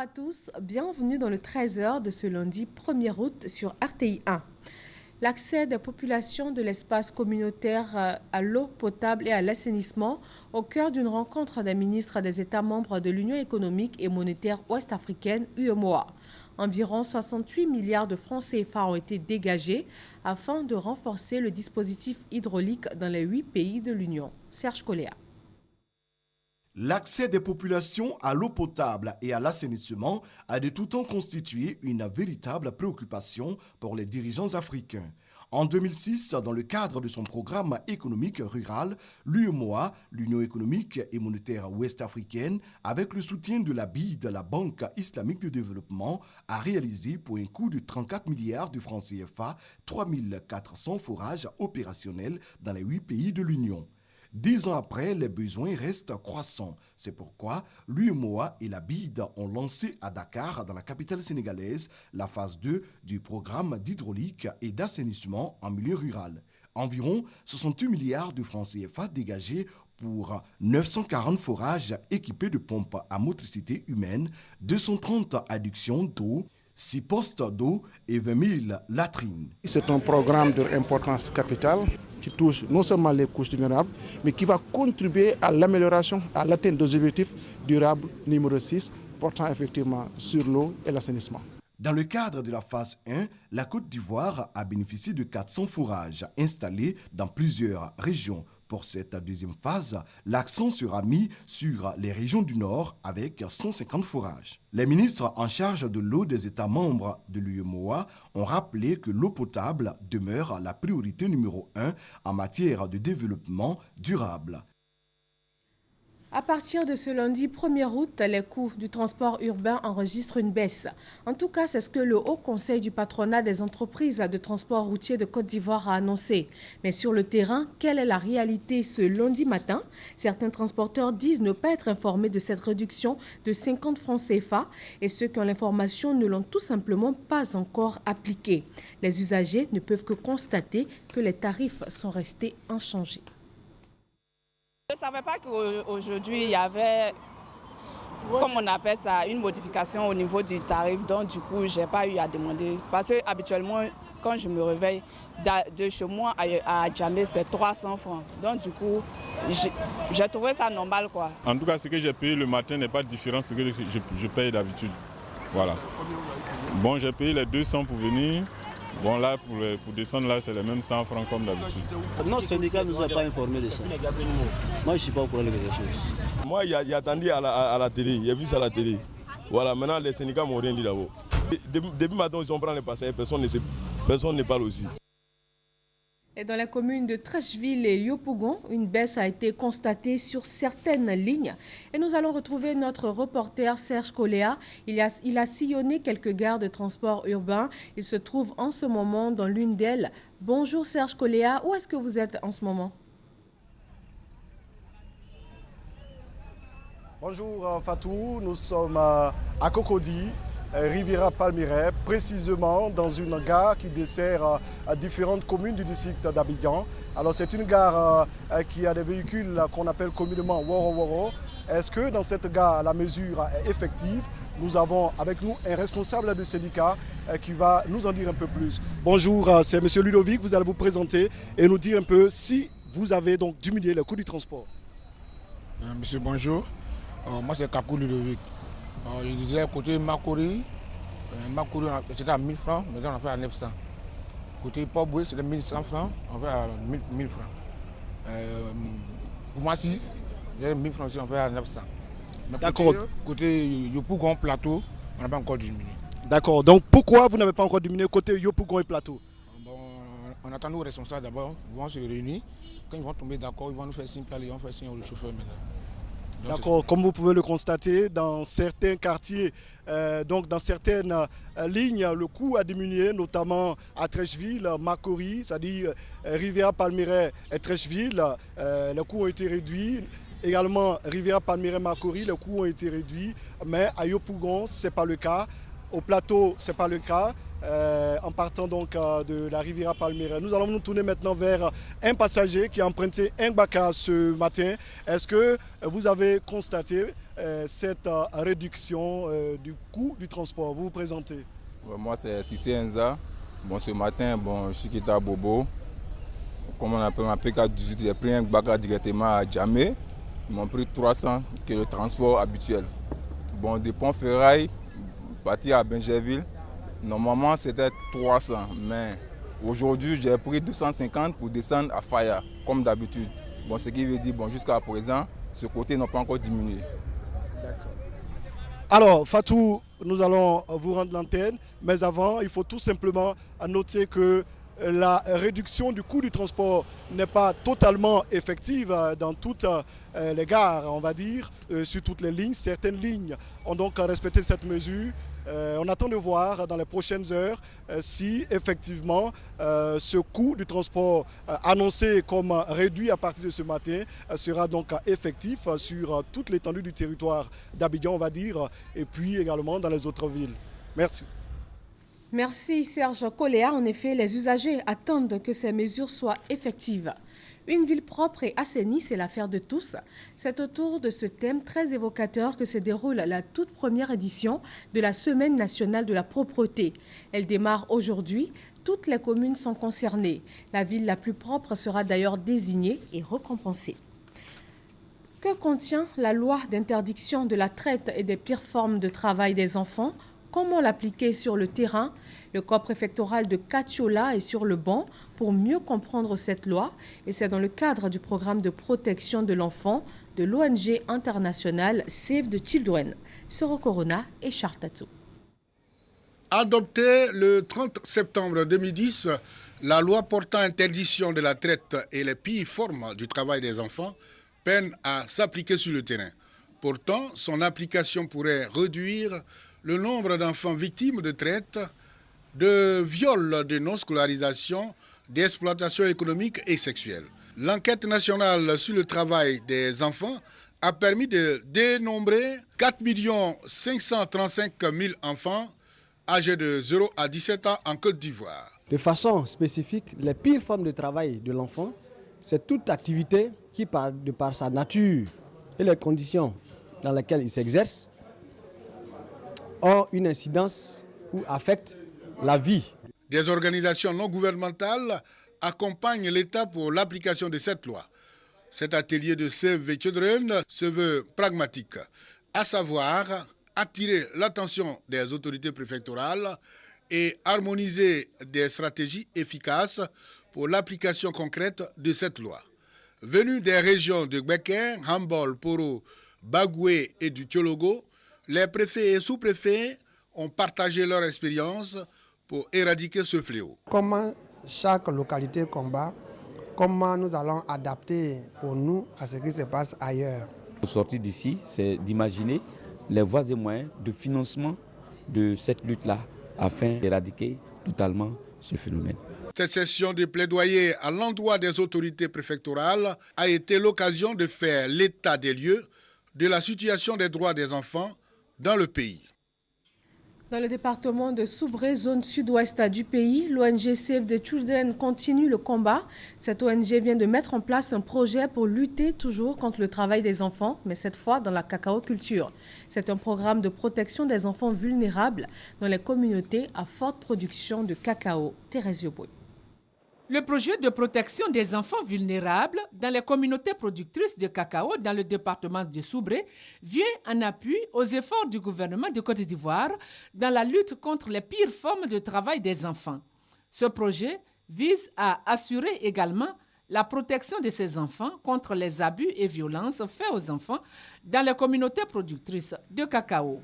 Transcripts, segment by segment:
à tous, bienvenue dans le 13h de ce lundi 1er août sur RTI 1. L'accès des populations de l'espace communautaire à l'eau potable et à l'assainissement au cœur d'une rencontre des ministres des États membres de l'Union économique et monétaire ouest-africaine, UEMOA. Environ 68 milliards de francs CFA ont été dégagés afin de renforcer le dispositif hydraulique dans les 8 pays de l'Union. Serge Coléa. L'accès des populations à l'eau potable et à l'assainissement a de tout temps constitué une véritable préoccupation pour les dirigeants africains. En 2006, dans le cadre de son programme économique rural, l'UEMOA, l'Union économique et monétaire ouest-africaine, avec le soutien de la BID, la Banque islamique de développement, a réalisé pour un coût de 34 milliards de francs CFA 3400 forages opérationnels dans les 8 pays de l'Union. 10 ans après, les besoins restent croissants. C'est pourquoi l'UEMOA et la BID ont lancé à Dakar, dans la capitale sénégalaise, la phase 2 du programme d'hydraulique et d'assainissement en milieu rural. Environ 68 milliards de francs CFA dégagés pour 940 forages équipés de pompes à motricité humaine, 230 adductions d'eau, 6 postes d'eau et 20 000 latrines. C'est un programme d'importance capitale qui touche non seulement les couches vulnérables, mais qui va contribuer à l'amélioration, à l'atteinte des objectifs durables numéro 6, portant effectivement sur l'eau et l'assainissement. Dans le cadre de la phase 1, la Côte d'Ivoire a bénéficié de 400 forages installés dans plusieurs régions. Pour cette deuxième phase, l'accent sera mis sur les régions du Nord avec 150 forages. Les ministres en charge de l'eau des États membres de l'UEMOA ont rappelé que l'eau potable demeure la priorité numéro 1 en matière de développement durable. À partir de ce lundi 1er août, les coûts du transport urbain enregistrent une baisse. En tout cas, c'est ce que le Haut Conseil du patronat des entreprises de transport routier de Côte d'Ivoire a annoncé. Mais sur le terrain, quelle est la réalité ce lundi matin? Certains transporteurs disent ne pas être informés de cette réduction de 50 francs CFA et ceux qui ont l'information ne l'ont tout simplement pas encore appliquée. Les usagers ne peuvent que constater que les tarifs sont restés inchangés. Je ne savais pas qu'aujourd'hui, il y avait, comme on appelle ça, une modification au niveau du tarif. Donc, du coup, je n'ai pas eu à demander. Parce que habituellement, quand je me réveille, de chez moi à Djamé, c'est 300 francs. Donc, du coup, j'ai trouvé ça normal, quoi. En tout cas, ce que j'ai payé le matin n'est pas différent de ce que je paye d'habitude. Voilà. Bon, j'ai payé les 200 pour venir. Bon, là, pour descendre, là, c'est les mêmes 100 francs comme d'habitude. Notre syndicat ne nous a pas informés de ça. Moi, je ne suis pas au courant de quelque chose. Moi, j'ai attendu à la télé, j'ai vu ça à la télé. Voilà, maintenant, les syndicats m'ont rien dit d'abord. Depuis matin, ils ont pris les passagers, personne ne parle aussi. Et dans la commune de Treichville et Yopougon, une baisse a été constatée sur certaines lignes. Et nous allons retrouver notre reporter Serge Coléa. Il a sillonné quelques gares de transport urbain. Il se trouve en ce moment dans l'une d'elles. Bonjour Serge Coléa, où est-ce que vous êtes en ce moment? Bonjour Fatou, nous sommes à Cocody, Riviera Palmyra, précisément dans une gare qui dessert différentes communes du district d'Abidjan. Alors c'est une gare qui a des véhicules qu'on appelle communément Woro Woro. Est-ce que dans cette gare, la mesure est effective? Nous avons avec nous un responsable du syndicat qui va nous en dire un peu plus. Bonjour, c'est M. Ludovic, vous allez vous présenter et nous dire un peu si vous avez donc diminué le coût du transport. Monsieur, bonjour. Moi, c'est Kakou Ludovic. Je disais côté Makori, c'était à 1000 francs, maintenant on a fait à 900. Côté Port-Boué, c'était 1100 francs, on fait à 1000 francs. Pour moi, si, j'ai 1000 francs, on fait à 900. D'accord. Côté Yopougon Plateau, on n'a pas encore diminué. D'accord. Donc pourquoi vous n'avez pas encore diminué côté Yopougon et Plateau? Bon, on attend nos responsables d'abord, ils vont se réunir. Quand ils vont tomber d'accord, ils vont nous faire signe, ils vont faire signe au chauffeur maintenant. D'accord, comme vous pouvez le constater, dans certains quartiers, donc dans certaines lignes, le coût a diminué, notamment à Treichville, Makori, c'est-à-dire Riviera Palmyra et Treichville, les coûts ont été réduits. Également, Riviera Palmyra Makori, les coûts ont été réduits, mais à Yopougon, ce n'est pas le cas. Au plateau, ce n'est pas le cas. En partant donc de la Riviera Palmyra. Nous allons nous tourner maintenant vers un passager qui a emprunté un Mbaka ce matin. Est-ce que vous avez constaté cette réduction du coût du transport? Vous vous présentez? Moi, c'est Sissé Enza. Bon, ce matin, je suis quitté à Bobo. Comme on appelle ma PK18, j'ai pris un Mbaka directement à Djamé. Ils m'ont pris 300, qui est le transport habituel. Bon, de Pont-Ferraille, partir à Benjerville. Normalement, c'était 300, mais aujourd'hui, j'ai pris 250 pour descendre à Faya, comme d'habitude. Bon, ce qui veut dire, jusqu'à présent, ce côté n'a pas encore diminué. D'accord. Alors, Fatou, nous allons vous rendre l'antenne, mais avant, il faut tout simplement noter que la réduction du coût du transport n'est pas totalement effective dans toutes les gares, on va dire, sur toutes les lignes. Certaines lignes ont donc respecté cette mesure. On attend de voir dans les prochaines heures si effectivement ce coût du transport annoncé comme réduit à partir de ce matin sera donc effectif sur toute l'étendue du territoire d'Abidjan, on va dire, et puis également dans les autres villes. Merci. Merci Serge Koléa. En effet, les usagers attendent que ces mesures soient effectives. Une ville propre et assainie, c'est l'affaire de tous. C'est autour de ce thème très évocateur que se déroule la toute première édition de la Semaine nationale de la propreté. Elle démarre aujourd'hui. Toutes les communes sont concernées. La ville la plus propre sera d'ailleurs désignée et récompensée. Que contient la loi d'interdiction de la traite et des pires formes de travail des enfants? Comment l'appliquer sur le terrain? Le corps préfectoral de Katiola est sur le banc pour mieux comprendre cette loi et c'est dans le cadre du programme de protection de l'enfant de l'ONG internationale Save the Children. Soro Corona et Charles Tatou. Adoptée le 30 septembre 2010, la loi portant interdiction de la traite et les pires formes du travail des enfants peine à s'appliquer sur le terrain. Pourtant, son application pourrait réduire le nombre d'enfants victimes de traite, de viol, de non-scolarisation, d'exploitation économique et sexuelle. L'enquête nationale sur le travail des enfants a permis de dénombrer 4 535 000 enfants âgés de 0 à 17 ans en Côte d'Ivoire. De façon spécifique, les pires formes de travail de l'enfant, c'est toute activité qui, de par sa nature et les conditions dans lesquelles il s'exerce, ont une incidence ou affectent la vie. Des organisations non gouvernementales accompagnent l'État pour l'application de cette loi. Cet atelier de Save the Children se veut pragmatique, à savoir attirer l'attention des autorités préfectorales et harmoniser des stratégies efficaces pour l'application concrète de cette loi. Venus des régions de Gbeke, Hambol, Poro, Bagoué et du Tiologo, les préfets et sous-préfets ont partagé leur expérience pour éradiquer ce fléau. Comment chaque localité combat, comment nous allons adapter pour nous à ce qui se passe ailleurs. Pour sortir d'ici, c'est d'imaginer les voies et moyens de financement de cette lutte-là afin d'éradiquer totalement ce phénomène. Cette session de plaidoyer à l'endroit des autorités préfectorales a été l'occasion de faire l'état des lieux de la situation des droits des enfants dans le pays. Dans le département de Soubré, zone sud-ouest du pays, l'ONG Save the Children continue le combat. Cette ONG vient de mettre en place un projet pour lutter toujours contre le travail des enfants, mais cette fois dans la cacao-culture. C'est un programme de protection des enfants vulnérables dans les communautés à forte production de cacao. Thérèse Yoboué. Le projet de protection des enfants vulnérables dans les communautés productrices de cacao dans le département de Soubré vient en appui aux efforts du gouvernement de Côte d'Ivoire dans la lutte contre les pires formes de travail des enfants. Ce projet vise à assurer également la protection de ces enfants contre les abus et violences faits aux enfants dans les communautés productrices de cacao.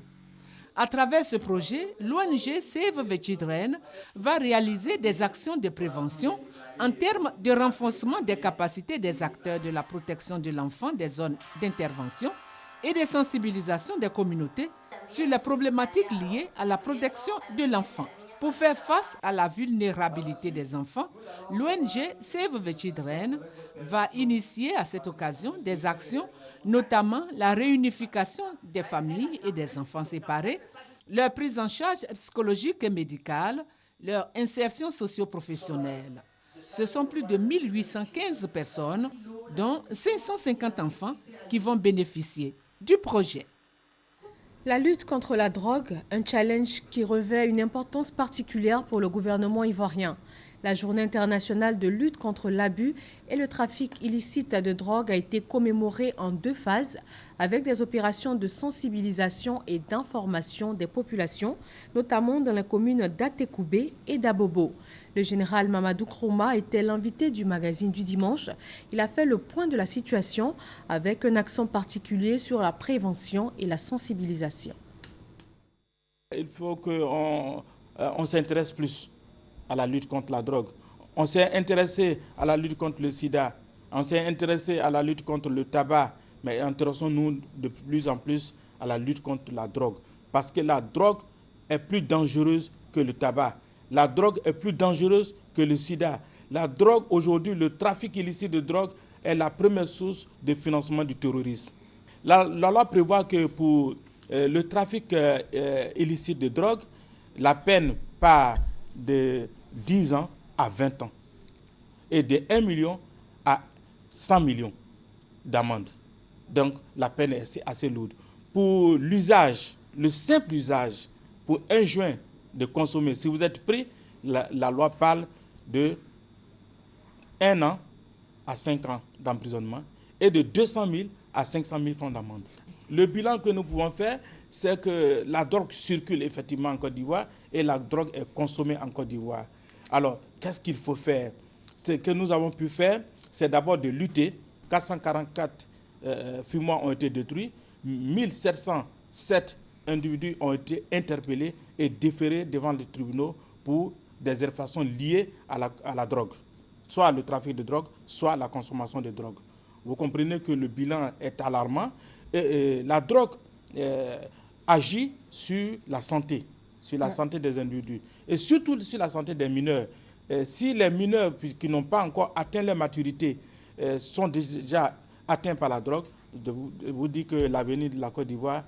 À travers ce projet, l'ONG Save the Children va réaliser des actions de prévention en termes de renforcement des capacités des acteurs de la protection de l'enfant des zones d'intervention et de sensibilisation des communautés sur les problématiques liées à la protection de l'enfant. Pour faire face à la vulnérabilité des enfants, l'ONG Save the Children va initier à cette occasion des actions, notamment la réunification des familles et des enfants séparés, leur prise en charge psychologique et médicale, leur insertion socio-professionnelle. Ce sont plus de 1815 personnes, dont 550 enfants, qui vont bénéficier du projet. La lutte contre la drogue, un challenge qui revêt une importance particulière pour le gouvernement ivoirien. La journée internationale de lutte contre l'abus et le trafic illicite de drogue a été commémorée en 2 phases avec des opérations de sensibilisation et d'information des populations, notamment dans les communes d'Atekoubé et d'Abobo. Le général Mamadou Krouma était l'invité du magazine du dimanche. Il a fait le point de la situation avec un accent particulier sur la prévention et la sensibilisation. Il faut qu'on s'intéresse plus à la lutte contre la drogue. On s'est intéressé à la lutte contre le sida, on s'est intéressé à la lutte contre le tabac, mais intéressons-nous de plus en plus à la lutte contre la drogue. Parce que la drogue est plus dangereuse que le tabac. La drogue est plus dangereuse que le sida. La drogue, aujourd'hui, le trafic illicite de drogue est la première source de financement du terrorisme. La loi prévoit que pour le trafic illicite de drogue, la peine part de 10 ans à 20 ans et de 1 million à 100 millions d'amende. Donc la peine est assez lourde. Pour l'usage, le simple usage, pour un joint de consommer, si vous êtes pris, la loi parle de 1 an à 5 ans d'emprisonnement et de 200 000 à 500 000 francs d'amende. Le bilan que nous pouvons faire, c'est que la drogue circule effectivement en Côte d'Ivoire et la drogue est consommée en Côte d'Ivoire. Alors, qu'est-ce qu'il faut faire? Ce que nous avons pu faire, c'est d'abord de lutter. 444 fumoirs ont été détruits, 1707 individus ont été interpellés et déférés devant les tribunaux pour des infractions liées à la drogue, soit le trafic de drogue, soit la consommation de drogue. Vous comprenez que le bilan est alarmant. Et la drogue agit sur la santé des individus et surtout sur la santé des mineurs. Si les mineurs qui n'ont pas encore atteint leur maturité sont déjà atteints par la drogue, je vous dis que l'avenir de la Côte d'Ivoire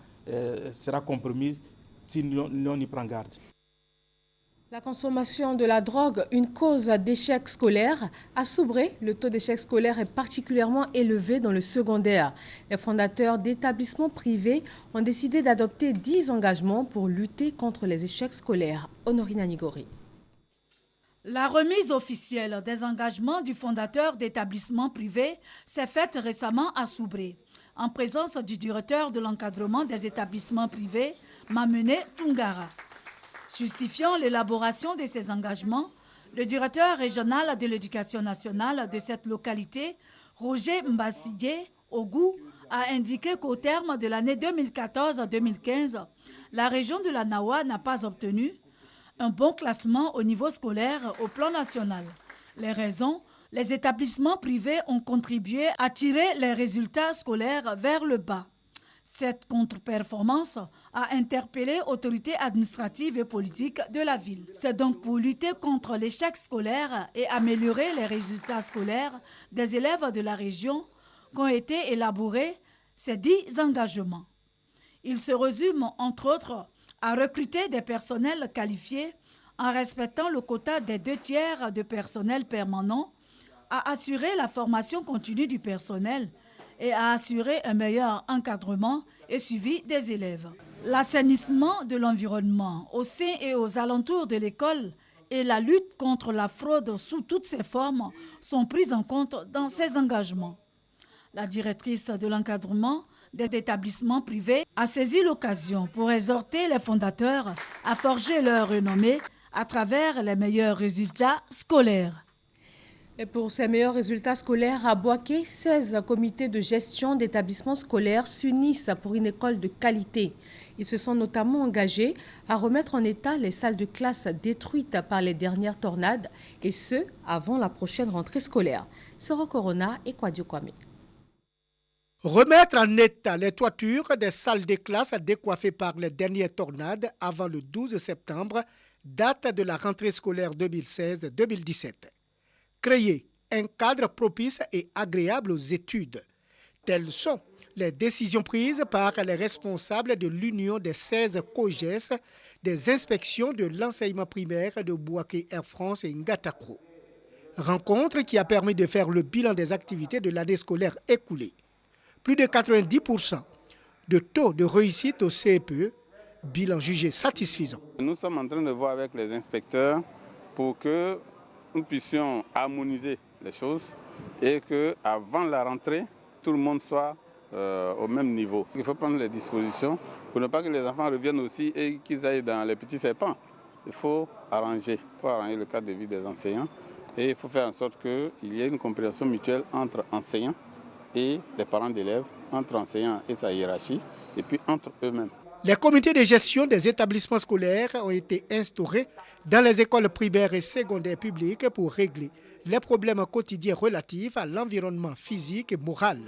sera compromis si l'on y prend garde. La consommation de la drogue, une cause d'échec scolaire. À Soubré, le taux d'échec scolaire est particulièrement élevé dans le secondaire. Les fondateurs d'établissements privés ont décidé d'adopter 10 engagements pour lutter contre les échecs scolaires. Honorina Nigori. La remise officielle des engagements du fondateur d'établissements privés s'est faite récemment à Soubré, en présence du directeur de l'encadrement des établissements privés, Mamene Tungara. Justifiant l'élaboration de ces engagements, le directeur régional de l'éducation nationale de cette localité, Roger Mbassidje Ogou, a indiqué qu'au terme de l'année 2014-2015, la région de la Nawa n'a pas obtenu un bon classement au niveau scolaire au plan national. Les raisons, les établissements privés ont contribué à tirer les résultats scolaires vers le bas. Cette contre-performance a interpellé autorités administratives et politiques de la ville. C'est donc pour lutter contre l'échec scolaire et améliorer les résultats scolaires des élèves de la région qu'ont été élaborés ces 10 engagements. Ils se résument, entre autres, à recruter des personnels qualifiés en respectant le quota des 2/3 de personnel permanent, à assurer la formation continue du personnel et à assurer un meilleur encadrement et suivi des élèves. L'assainissement de l'environnement au sein et aux alentours de l'école et la lutte contre la fraude sous toutes ses formes sont prises en compte dans ces engagements. La directrice de l'encadrement des établissements privés a saisi l'occasion pour exhorter les fondateurs à forger leur renommée à travers les meilleurs résultats scolaires. Et pour ces meilleurs résultats scolaires à Boaké, 16 comités de gestion d'établissements scolaires s'unissent pour une école de qualité. Ils se sont notamment engagés à remettre en état les salles de classe détruites par les dernières tornades, et ce, avant la prochaine rentrée scolaire. Soro Corona et Kwadio Kwame. Remettre en état les toitures des salles de classe décoiffées par les dernières tornades avant le 12 septembre, date de la rentrée scolaire 2016-2017. Créer un cadre propice et agréable aux études. Telles sont les décisions prises par les responsables de l'Union des 16 COGES des inspections de l'enseignement primaire de Bouaké Air France et Ngatakro. Rencontre qui a permis de faire le bilan des activités de l'année scolaire écoulée. Plus de 90% de taux de réussite au CPE, bilan jugé satisfaisant. Nous sommes en train de voir avec les inspecteurs pour que nous puissions harmoniser les choses et qu'avant la rentrée, tout le monde soit au même niveau. Il faut prendre les dispositions pour ne pas que les enfants reviennent aussi et qu'ils aillent dans les petits serpents. Il faut arranger le cadre de vie des enseignants et il faut faire en sorte qu'il y ait une compréhension mutuelle entre enseignants et les parents d'élèves, entre enseignants et sa hiérarchie, et puis entre eux-mêmes. Les comités de gestion des établissements scolaires ont été instaurés dans les écoles primaires et secondaires publiques pour régler les problèmes quotidiens relatifs à l'environnement physique et moral,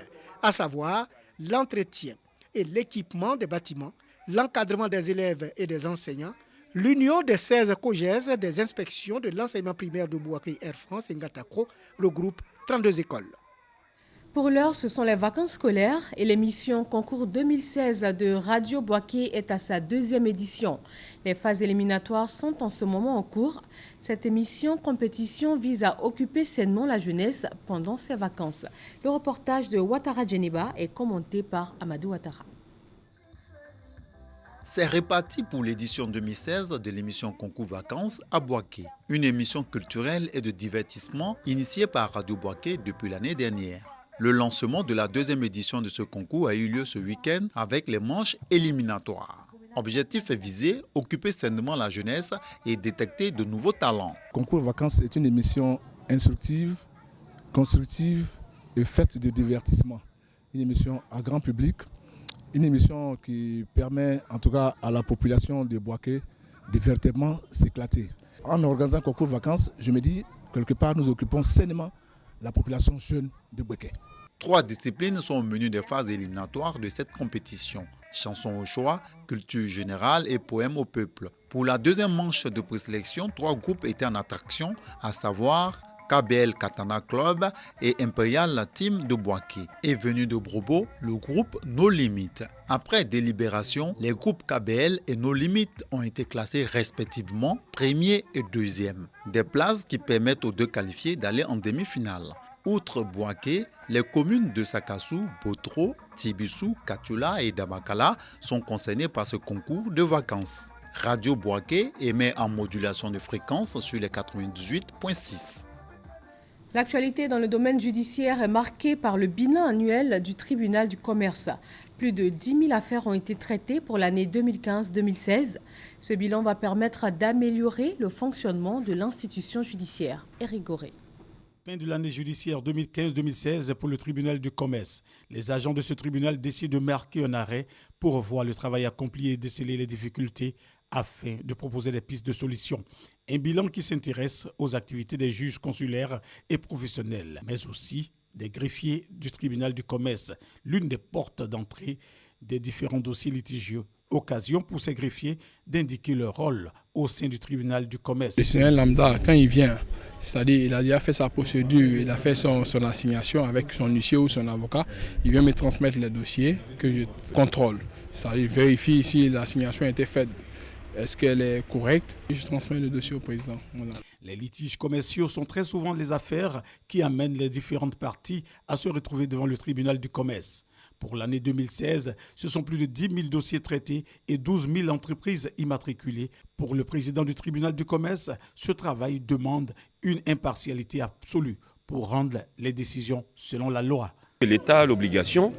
à savoir l'entretien et l'équipement des bâtiments, l'encadrement des élèves et des enseignants, l'union des 16 COGES des inspections de l'enseignement primaire de Bouaké Air France et Ngatakro regroupe 32 écoles. Pour l'heure, ce sont les vacances scolaires et l'émission Concours 2016 de Radio Bouaké est à sa 2e édition. Les phases éliminatoires sont en ce moment en cours. Cette émission compétition vise à occuper sainement la jeunesse pendant ces vacances. Le reportage de Ouattara Djeniba est commenté par Amadou Ouattara. C'est reparti pour l'édition 2016 de l'émission Concours Vacances à Bouaké, une émission culturelle et de divertissement initiée par Radio Bouaké depuis l'année dernière. Le lancement de la 2e édition de ce concours a eu lieu ce week-end avec les manches éliminatoires. Objectif est visé, occuper sainement la jeunesse et détecter de nouveaux talents. Concours Vacances est une émission instructive, constructive et faite de divertissement. Une émission à grand public, une émission qui permet en tout cas à la population de Bouaké de véritablement s'éclater. En organisant Concours Vacances, je me dis, quelque part, nous occupons sainement la population jeune de Bouaké. 3 disciplines sont au menu des phases éliminatoires de cette compétition. Chansons au choix, culture générale et poèmes au peuple. Pour la 2e manche de présélection, 3 groupes étaient en attraction, à savoir KBL Katana Club et Imperial Team de Bouaké. Et venu de Brobo, le groupe No Limit. Après délibération, les groupes KBL et No Limit ont été classés respectivement 1er et 2e. Des places qui permettent aux 2 qualifiés d'aller en demi-finale. Outre Bouaké, les communes de Sakassou, Botro, Tibissou, Katula et Damakala sont concernées par ce concours de vacances. Radio Bouaké émet en modulation de fréquence sur les 98.6. L'actualité dans le domaine judiciaire est marquée par le bilan annuel du tribunal du commerce. Plus de 10 000 affaires ont été traitées pour l'année 2015-2016. Ce bilan va permettre d'améliorer le fonctionnement de l'institution judiciaire. Éric Goré. Fin de l'année judiciaire 2015-2016 pour le tribunal du commerce. Les agents de ce tribunal décident de marquer un arrêt pour voir le travail accompli et déceler les difficultés afin de proposer des pistes de solutions. Un bilan qui s'intéresse aux activités des juges consulaires et professionnels, mais aussi des greffiers du tribunal du commerce, l'une des portes d'entrée des différents dossiers litigieux. Occasion pour ces greffiers d'indiquer leur rôle au sein du tribunal du commerce. C'est un lambda, quand il vient, c'est-à-dire il a déjà fait sa procédure, il a fait son assignation avec son huissier ou son avocat, il vient me transmettre les dossiers que je contrôle, c'est-à-dire vérifie si l'assignation a été faite, est-ce qu'elle est correcte, et je transmets le dossier au président. Voilà. Les litiges commerciaux sont très souvent les affaires qui amènent les différentes parties à se retrouver devant le tribunal du commerce. Pour l'année 2016, ce sont plus de 10 000 dossiers traités et 12 000 entreprises immatriculées. Pour le président du tribunal du commerce, ce travail demande une impartialité absolue pour rendre les décisions selon la loi. L'État a l'obligation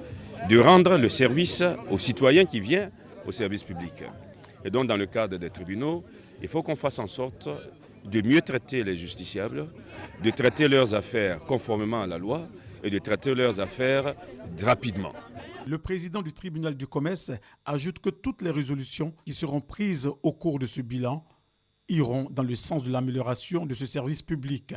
de rendre le service aux citoyens qui viennent au service public. Et donc dans le cadre des tribunaux, il faut qu'on fasse en sorte de mieux traiter les justiciables, de traiter leurs affaires conformément à la loi et de traiter leurs affaires rapidement. Le président du tribunal du commerce ajoute que toutes les résolutions qui seront prises au cours de ce bilan iront dans le sens de l'amélioration de ce service public.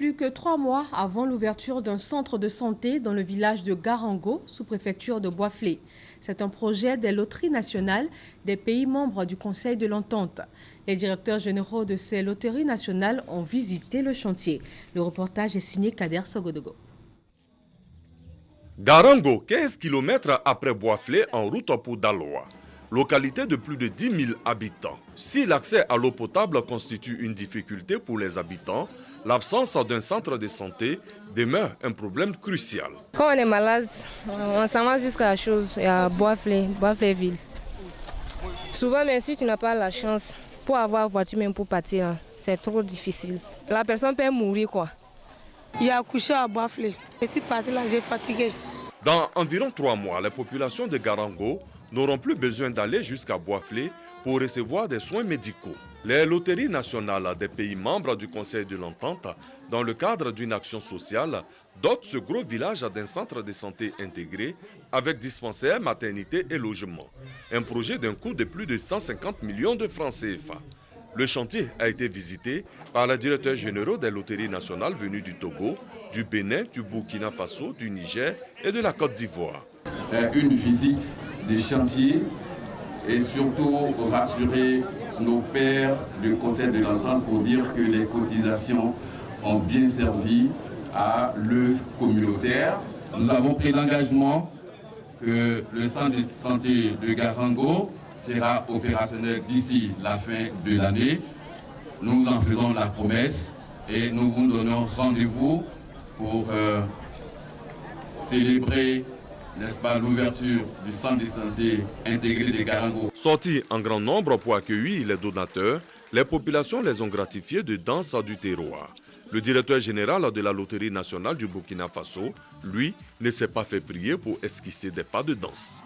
Plus que 3 mois avant l'ouverture d'un centre de santé dans le village de Garango, sous-préfecture de Boisflé. C'est un projet des loteries nationales des pays membres du Conseil de l'Entente. Les directeurs généraux de ces loteries nationales ont visité le chantier. Le reportage est signé Kader Sogodogo. Garango, 15 km après Boisflé en route pour Daloa. Localité de plus de 10 000 habitants. Si l'accès à l'eau potable constitue une difficulté pour les habitants, l'absence d'un centre de santé demeure un problème crucial. Quand on est malade, on s'en va jusqu'à la chose, à Boisflé-Ville. Souvent, mais si tu n'as pas la chance, pour avoir voiture même pour partir, c'est trop difficile. La personne peut mourir quoi. J'ai accouché à Boisflé. Cette partie-là, j'ai fatigué. Dans environ 3 mois, les populations de Garango n'auront plus besoin d'aller jusqu'à Boisflé pour recevoir des soins médicaux. Les loteries nationales des pays membres du Conseil de l'Entente, dans le cadre d'une action sociale, dotent ce gros village d'un centre de santé intégré avec dispensaire, maternité et logement. Un projet d'un coût de plus de 150 millions de francs CFA. Le chantier a été visité par les directeurs généraux des loteries nationales venus du Togo, du Bénin, du Burkina Faso, du Niger et de la Côte d'Ivoire. Une visite des chantiers et surtout rassurer nos pairs du Conseil de l'Entente pour dire que les cotisations ont bien servi à l'œuvre communautaire. Nous avons pris l'engagement que le centre de santé de Garango sera opérationnel d'ici la fin de l'année. Nous en faisons la promesse et nous vous donnons rendez-vous pour célébrer, n'est-ce pas, l'ouverture du centre de santé intégré de Garango. Sortis en grand nombre pour accueillir les donateurs, les populations les ont gratifiés de danse du terroir. Le directeur général de la Loterie nationale du Burkina Faso, lui, ne s'est pas fait prier pour esquisser des pas de danse.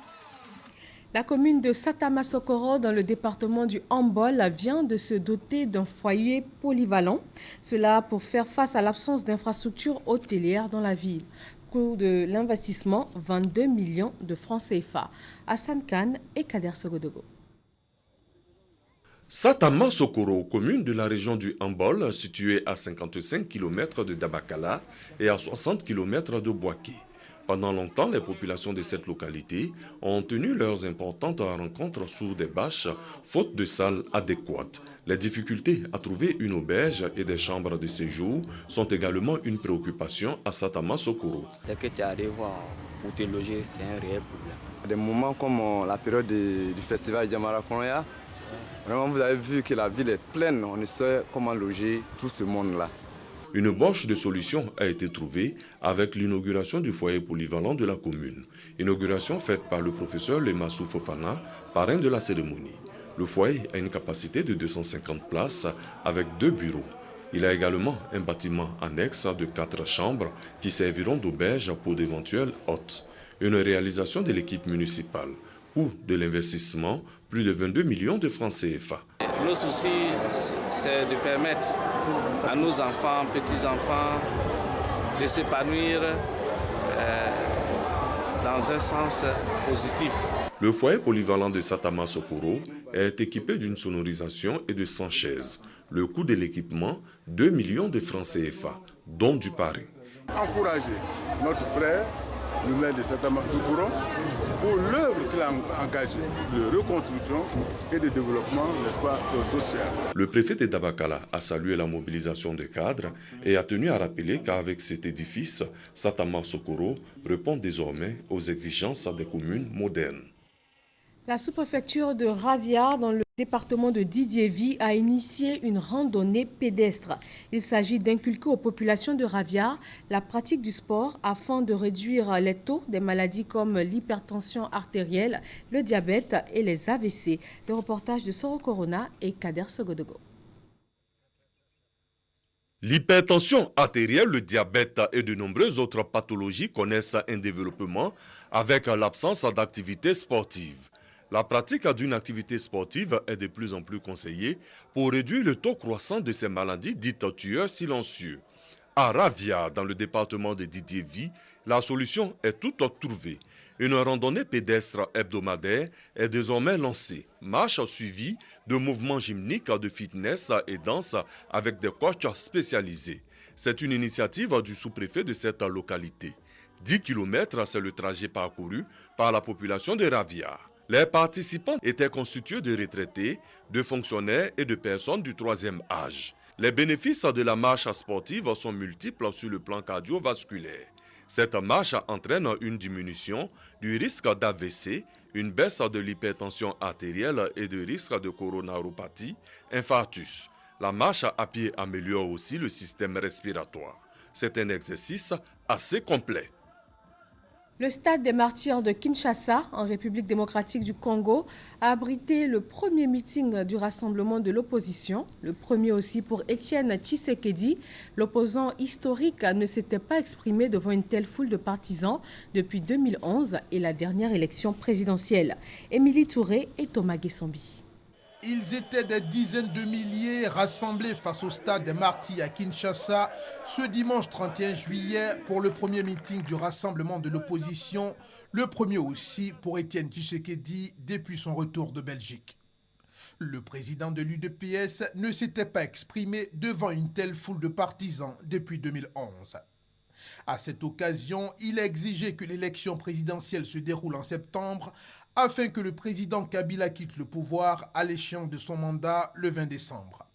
La commune de Satama-Sokoro, dans le département du Hambol, vient de se doter d'un foyer polyvalent. Cela pour faire face à l'absence d'infrastructures hôtelières dans la ville. Coût de l'investissement, 22 millions de francs CFA. Hassan Khan et Kader Sogodogo. Satama-Sokoro, commune de la région du Hambol, située à 55 km de Dabakala et à 60 km de Boaké. Pendant longtemps, les populations de cette localité ont tenu leurs importantes rencontres sous des bâches, faute de salles adéquates. Les difficultés à trouver une auberge et des chambres de séjour sont également une préoccupation à Satama-Sokoro. Dès que tu arrives pour te loger, c'est un réel problème. Des moments comme la période du festival Djamara Konoya, vraiment vous avez vu que la ville est pleine, on ne sait comment loger tout ce monde-là. Une bauche de solution a été trouvée avec l'inauguration du foyer polyvalent de la commune. Inauguration faite par le professeur Lemassou Fofana, parrain de la cérémonie. Le foyer a une capacité de 250 places avec 2 bureaux. Il a également un bâtiment annexe de 4 chambres qui serviront d'auberge pour d'éventuels hôtes. Une réalisation de l'équipe municipale. Coût de l'investissement, plus de 22 millions de francs CFA. Le souci, c'est de permettre à nos enfants, petits-enfants, de s'épanouir dans un sens positif. Le foyer polyvalent de Satama-Sokoro est équipé d'une sonorisation et de 100 chaises. Le coût de l'équipement, 2 millions de francs CFA, dont du parrain. Encourager notre frère, le maire de Satama-Sokoro, pour l'œuvre qu'il a engagée de reconstruction et de développement, n'est-ce pas, social. Le préfet de Dabakala a salué la mobilisation des cadres et a tenu à rappeler qu'avec cet édifice, Satama-Sokoro répond désormais aux exigences des communes modernes. La sous-préfecture de Ravia, dans le département de Didiévi, a initié une randonnée pédestre. Il s'agit d'inculquer aux populations de Ravia la pratique du sport afin de réduire les taux des maladies comme l'hypertension artérielle, le diabète et les AVC. Le reportage de Soro Corona et Kader Sogodogo. L'hypertension artérielle, le diabète et de nombreuses autres pathologies connaissent un développement avec l'absence d'activité sportive. La pratique d'une activité sportive est de plus en plus conseillée pour réduire le taux croissant de ces maladies dites tueurs silencieux. À Ravia, dans le département de Didiévi, la solution est toute trouvée. Une randonnée pédestre hebdomadaire est désormais lancée. Marche suivie de mouvements gymniques, de fitness et danse avec des coachs spécialisés. C'est une initiative du sous-préfet de cette localité. 10 km, c'est le trajet parcouru par la population de Ravia. Les participants étaient constitués de retraités, de fonctionnaires et de personnes du troisième âge. Les bénéfices de la marche sportive sont multiples sur le plan cardiovasculaire. Cette marche entraîne une diminution du risque d'AVC, une baisse de l'hypertension artérielle et de risque de coronaropathie, infarctus. La marche à pied améliore aussi le système respiratoire. C'est un exercice assez complet. Le stade des martyrs de Kinshasa, en République démocratique du Congo, a abrité le premier meeting du rassemblement de l'opposition. Le premier aussi pour Étienne Tshisekedi. L'opposant historique ne s'était pas exprimé devant une telle foule de partisans depuis 2011 et la dernière élection présidentielle. Émilie Touré et Thomas Guessambi. Ils étaient des dizaines de milliers rassemblés face au stade des martyrs à Kinshasa ce dimanche 31 juillet pour le premier meeting du rassemblement de l'opposition, le premier aussi pour Étienne Tshisekedi depuis son retour de Belgique. Le président de l'UDPS ne s'était pas exprimé devant une telle foule de partisans depuis 2011. À cette occasion, il a exigé que l'élection présidentielle se déroule en septembre afin que le président Kabila quitte le pouvoir à l'échéance de son mandat le 20 décembre.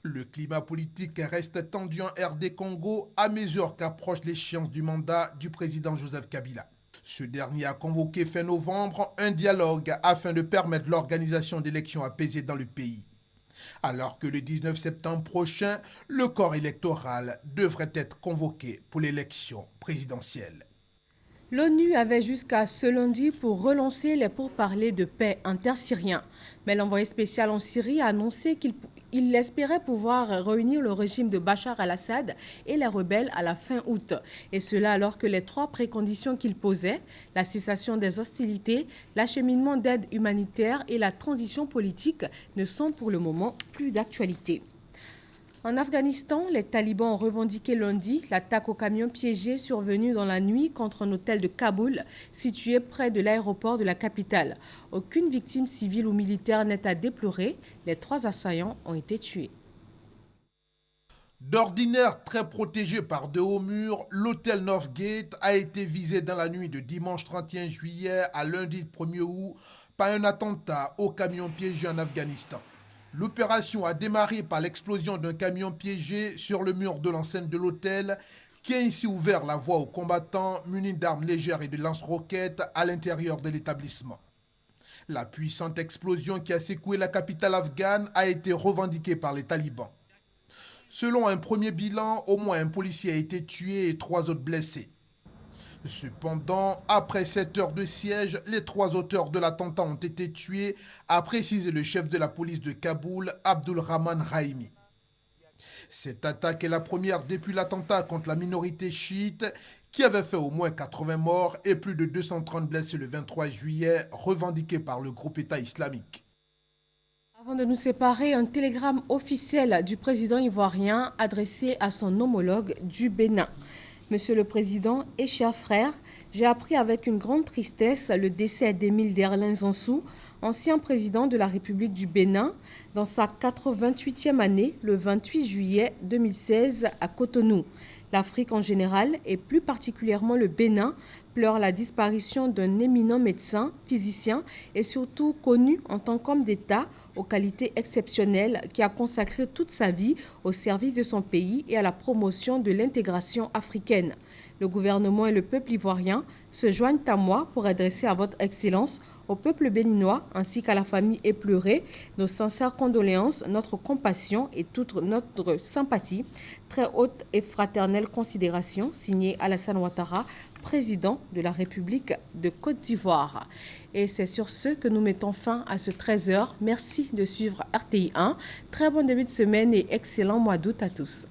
Le climat politique reste tendu en RD Congo à mesure qu'approche l'échéance du mandat du président Joseph Kabila. Ce dernier a convoqué fin novembre un dialogue afin de permettre l'organisation d'élections apaisées dans le pays. Alors que le 19 septembre prochain, le corps électoral devrait être convoqué pour l'élection présidentielle. L'ONU avait jusqu'à ce lundi pour relancer les pourparlers de paix intersyriens. Mais l'envoyé spécial en Syrie a annoncé qu'il espérait pouvoir réunir le régime de Bachar al-Assad et les rebelles à la fin août. Et cela alors que les trois préconditions qu'il posait, la cessation des hostilités, l'acheminement d'aide humanitaire et la transition politique, ne sont pour le moment plus d'actualité. En Afghanistan, les talibans ont revendiqué lundi l'attaque au camion piégé survenue dans la nuit contre un hôtel de Kaboul situé près de l'aéroport de la capitale. Aucune victime civile ou militaire n'est à déplorer. Les 3 assaillants ont été tués. D'ordinaire très protégé par de hauts murs, l'hôtel Northgate a été visé dans la nuit de dimanche 31 juillet à lundi 1er août par un attentat au camion piégé en Afghanistan. L'opération a démarré par l'explosion d'un camion piégé sur le mur de l'enceinte de l'hôtel qui a ainsi ouvert la voie aux combattants munis d'armes légères et de lance-roquettes à l'intérieur de l'établissement. La puissante explosion qui a secoué la capitale afghane a été revendiquée par les talibans. Selon un premier bilan, au moins un policier a été tué et 3 autres blessés. Cependant, après 7 heures de siège, les 3 auteurs de l'attentat ont été tués, a précisé le chef de la police de Kaboul, Abdul Rahman Rahimi. Cette attaque est la première depuis l'attentat contre la minorité chiite qui avait fait au moins 80 morts et plus de 230 blessés le 23 juillet, revendiqué par le groupe État islamique. Avant de nous séparer, un télégramme officiel du président ivoirien adressé à son homologue du Bénin. Monsieur le Président et chers frères, j'ai appris avec une grande tristesse le décès d'Émile Derlin Zansou, ancien président de la République du Bénin, dans sa 88e année, le 28 juillet 2016 à Cotonou. L'Afrique en général, et plus particulièrement le Bénin, pleure la disparition d'un éminent médecin, physicien et surtout connu en tant qu'homme d'État aux qualités exceptionnelles qui a consacré toute sa vie au service de son pays et à la promotion de l'intégration africaine. Le gouvernement et le peuple ivoirien se joignent à moi pour adresser à votre Excellence, au peuple béninois ainsi qu'à la famille éplorée, nos sincères condoléances, notre compassion et toute notre sympathie. Très haute et fraternelle considération, signé Alassane Ouattara, président de la République de Côte d'Ivoire. Et c'est sur ce que nous mettons fin à ce 13h. Merci de suivre RTI 1. Très bon début de semaine et excellent mois d'août à tous.